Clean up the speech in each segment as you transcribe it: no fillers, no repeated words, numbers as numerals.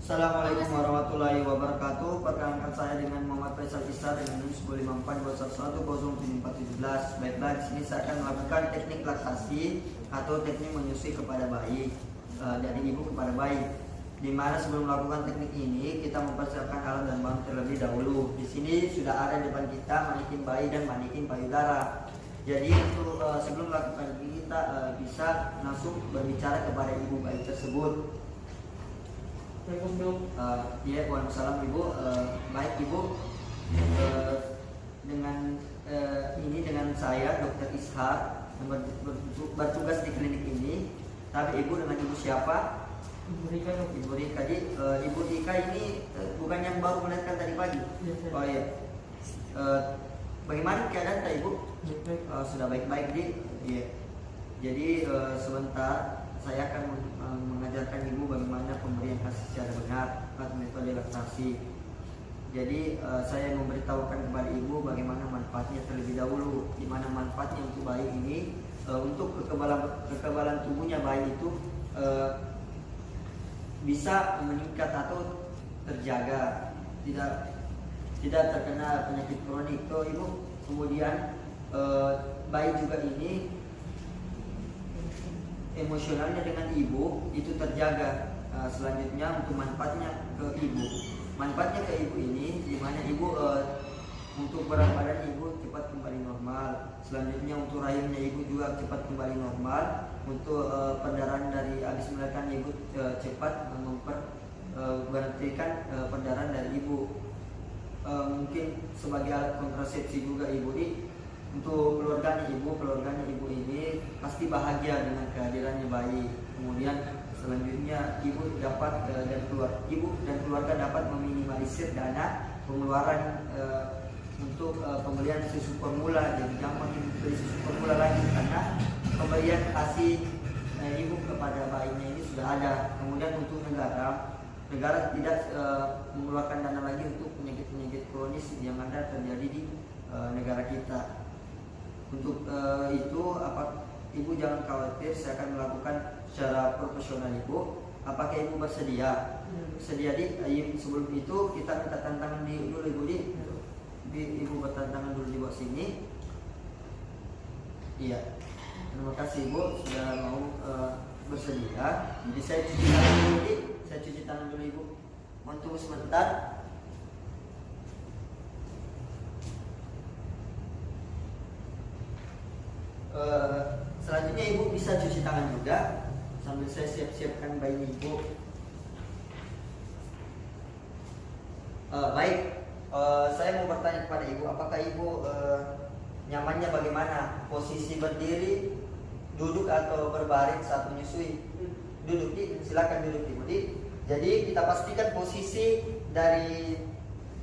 Assalamualaikum warahmatullahi wabarakatuh. Perkenalkan saya dengan Muhammad Faisal Isa dengan NIM 105421010417. Baiklah, di sini saya akan melakukan teknik laktasi atau teknik menyusui kepada bayi, dari ibu kepada bayi. Di mana sebelum melakukan teknik ini kita mempersiapkan alat dan bahan terlebih dahulu. Di sini sudah ada di depan kita manikin bayi dan manikin payudara. Jadi untuk sebelum melakukan ini kita bisa langsung berbicara kepada ibu bayi tersebut. Ya, waalaikumsalam ibu. Baik ibu, dengan dengan saya Dr. Ishak yang bertugas di klinik ini. Tapi ibu dengan ibu siapa? Ibu Rika. Ibu Rika. Jadi ibu Rika ini bukan yang baru melahirkan tadi pagi? Oh iya. Bagaimana keadaan tak ibu? Sudah baik-baik di. Iya. Jadi sebentar saya akan mengajarkan ibu bagaimana pemberian ASI secara benar atau metode laktasi. Jadi saya memberitahukan kepada ibu bagaimana manfaatnya terlebih dahulu. Di mana manfaatnya untuk bayi ini, untuk kekebalan tubuhnya bayi itu bisa meningkat atau terjaga, tidak terkena penyakit kronik. Tuh ibu. Kemudian bayi juga ini emosionalnya dengan ibu itu terjaga. Selanjutnya untuk manfaatnya ke ibu. Manfaatnya ke ibu ini di mana ibu untuk berat badan ibu cepat kembali normal. Selanjutnya untuk rahimnya ibu juga cepat kembali normal. Untuk perdarahan dari habis melahirkan ibu cepat berhentikan perdarahan dari ibu. Mungkin sebagai alat kontrasepsi juga ibu di. Untuk keluarganya ibu ini pasti bahagia dengan kehadirannya bayi. Kemudian selanjutnya ibu dan keluarga dapat meminimalisir dana pengeluaran untuk pembelian susu formula. Jadi gampang beli susu formula lagi karena pemberian ASI ibu kepada bayinya ini sudah ada. Kemudian untuk negara tidak mengeluarkan dana lagi untuk penyakit-penyakit kronis yang ada terjadi di negara kita. Untuk itu ibu jangan khawatir, saya akan melakukan secara profesional ibu. Apakah ibu bersedia? Bersedia di? Sebelum itu kita minta tantangan dulu ibu di. Ibu bertantangan dulu di bawah sini. Iya. Terima kasih ibu sudah mau bersedia. Jadi saya cuci tangan dulu di. Saya cuci tangan dulu ibu. Mohon tunggu sebentar. Selanjutnya ibu bisa cuci tangan juga sambil saya siap-siapkan bayi ibu. Baik, saya mau bertanya kepada ibu, apakah ibu nyamannya bagaimana? Posisi berdiri, duduk atau berbaring saat menyusui? Duduk, silakan duduk ibu. Jadi kita pastikan posisi dari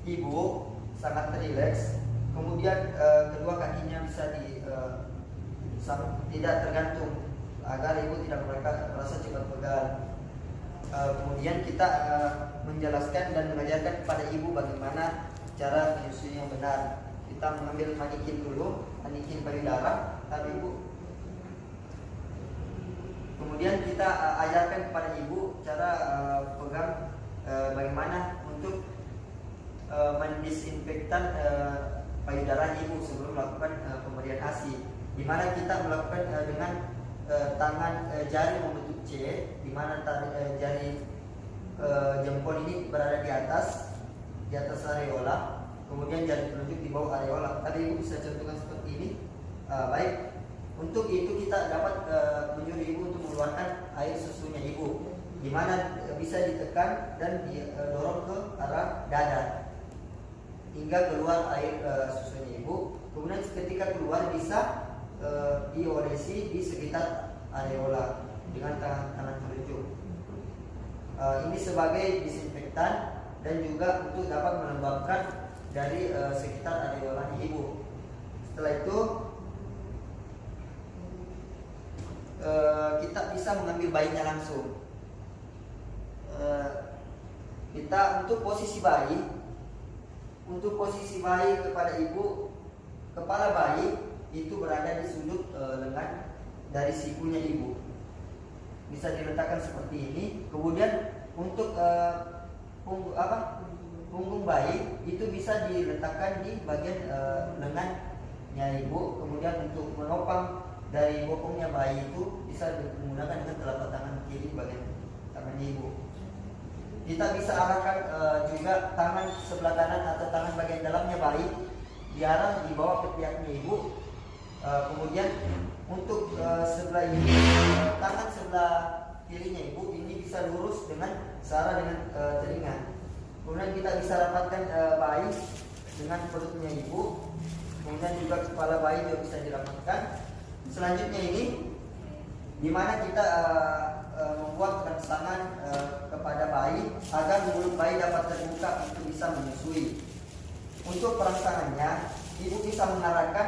ibu sangat rileks. Kemudian kedua kakinya bisa tidak tergantung agar ibu tidak merasa cepat pegal. Kemudian kita menjelaskan dan mengajarkan kepada ibu bagaimana cara menyusui yang benar. Kita mengambil manikin dulu, manikin payudara, ibu. Kemudian kita ajarkan kepada ibu cara pegang bagaimana untuk mendisinfektan payudara ibu sebelum melakukan pemberian ASI. Di mana kita melakukan dengan tangan jari membentuk C, di mana jari jempol ini berada di atas areola, kemudian jari telunjuk di bawah areola. Tadi ibu bisa contohkan seperti ini. Baik, untuk itu kita dapat menyuruh ibu untuk mengeluarkan air susunya ibu, di mana bisa ditekan dan didorong ke arah dada hingga keluar air susunya ibu. Kemudian ketika keluar bisa diolesi di sekitar areola dengan tangan telunjuk. Ini sebagai disinfektan dan juga untuk dapat melembabkan dari sekitar areola ibu. Setelah itu kita bisa mengambil bayinya langsung. Kita untuk posisi bayi kepada ibu, kepala bayi itu berada di sudut lengan dari sikunya ibu. Bisa diletakkan seperti ini. Kemudian untuk punggung bayi itu bisa diletakkan di bagian lengannya ibu. Kemudian untuk menopang dari bokongnya bayi itu bisa menggunakan dengan telapak tangan kiri bagian tangan ibu. Kita bisa arahkan juga tangan sebelah kanan atau tangan bagian dalamnya bayi diarah di bawah ketiaknya ibu. Kemudian untuk sebelah ini, tangan sebelah kirinya ibu ini bisa lurus dengan searah dengan telinga. Kemudian kita bisa rapatkan bayi dengan perutnya ibu. Kemudian juga kepala bayi juga bisa dirapatkan. Selanjutnya ini, di mana kita membuat rangsangan kepada bayi agar mulut bayi dapat terbuka untuk bisa menyusui. Untuk perangsangannya, ibu bisa mengarahkan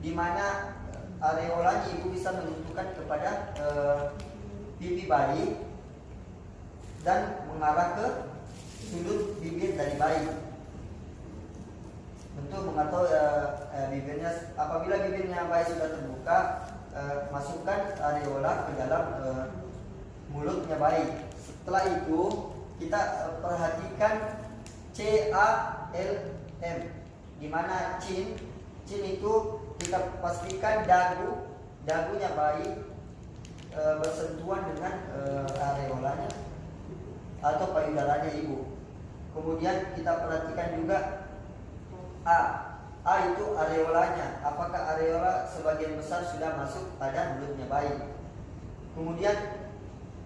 di mana areolanya ibu bisa menentukan kepada pipi bayi dan mengarah ke sudut bibir dari bayi untuk mengatur bibirnya. Apabila bibirnya bayi sudah terbuka, masukkan areola ke dalam mulutnya bayi. Setelah itu kita perhatikan CALM, di mana chin itu kita pastikan dagunya bayi bersentuhan dengan areolanya atau payudaranya ibu. Kemudian kita perhatikan juga A itu areolanya, apakah areola sebagian besar sudah masuk pada mulutnya bayi. Kemudian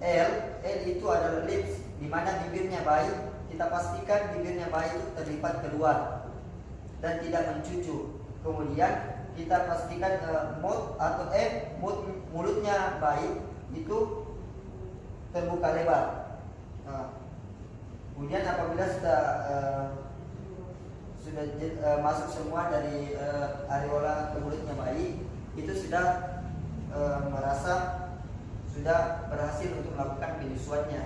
L itu adalah lips, di mana bibirnya bayi kita pastikan bibirnya bayi itu terlipat keluar dan tidak mencucu. Kemudian kita pastikan mouth atau mulutnya bayi itu terbuka lebar. Kemudian apabila sudah masuk semua dari areola ke mulutnya bayi, itu sudah merasa sudah berhasil untuk melakukan penyusuannya.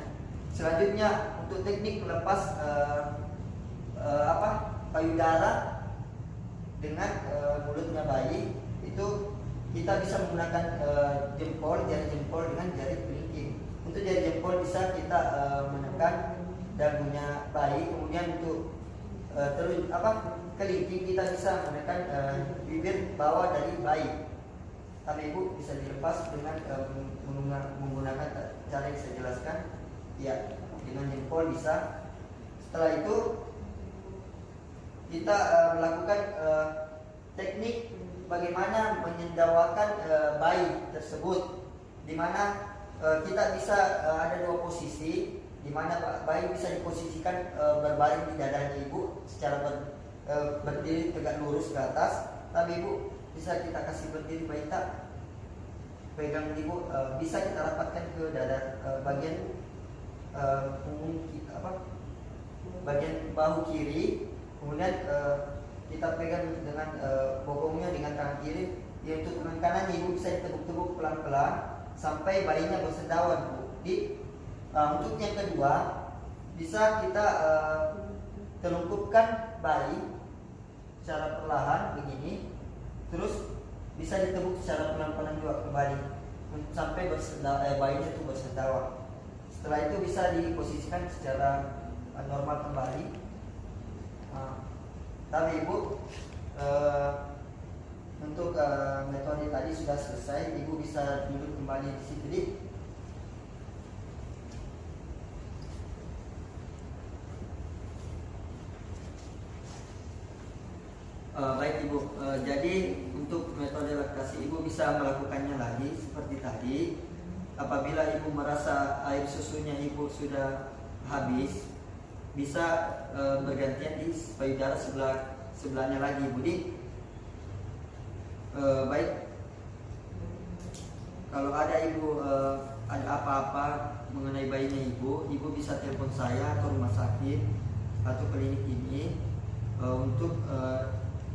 Selanjutnya untuk teknik melepas payudara dengan mulutnya bayi, itu kita bisa menggunakan jari jempol dengan jari kelingking. Untuk jari jempol bisa kita menekan dagunya bayi, kemudian untuk kelingking kita bisa menekan bibir bawah dari bayi. Tapi ibu bisa dilepas dengan menggunakan cara yang saya jelaskan, ya, dengan jempol bisa. Setelah itu kita melakukan teknik bagaimana menyendawakan bayi tersebut, di mana kita bisa ada dua posisi, di mana bayi bisa diposisikan berbaring di dadanya ibu secara berdiri tegak lurus ke atas. Tapi ibu bisa kita kasih berdiri, bayi tak pegang ibu, bisa kita rapatkan ke dada bagian punggung bagian bahu kiri. Kemudian kita pegang dengan bokongnya dengan tangan kiri. Ya, untuk tangan kanan ibu bisa ditepuk-tepuk pelan-pelan sampai bayinya bersendawan, Bu. Untuk yang kedua, bisa kita telungkupkan bayi secara perlahan begini, terus bisa ditepuk secara pelan-pelan juga kembali sampai bayinya itu bersendawa. Setelah itu bisa diposisikan secara normal kembali. Tapi ibu, untuk metode tadi sudah selesai, ibu bisa duduk kembali di situ. Jadi baik ibu, jadi untuk metode laktasi ibu bisa melakukannya lagi seperti tadi. Apabila ibu merasa air susunya ibu sudah habis, bisa bergantian di payudara sebelahnya lagi, Budi. Baik, kalau ada ibu ada apa-apa mengenai bayinya ibu bisa telepon saya atau rumah sakit atau klinik ini untuk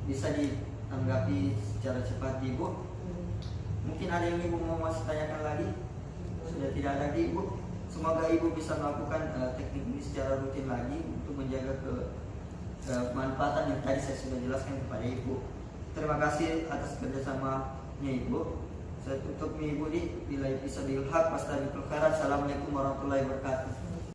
bisa ditanggapi secara cepat, ibu. Mungkin ada yang ibu mau masih tanyakan lagi? Sudah tidak ada lagi, ibu. Semoga ibu bisa melakukan teknik ini secara rutin lagi untuk menjaga kemanfaatan yang tadi saya sudah jelaskan kepada ibu. Terima kasih atas kerjasamanya ibu. Saya tutup nih ibu, bila bisa dilhaq. Assalamualaikum warahmatullahi wabarakatuh.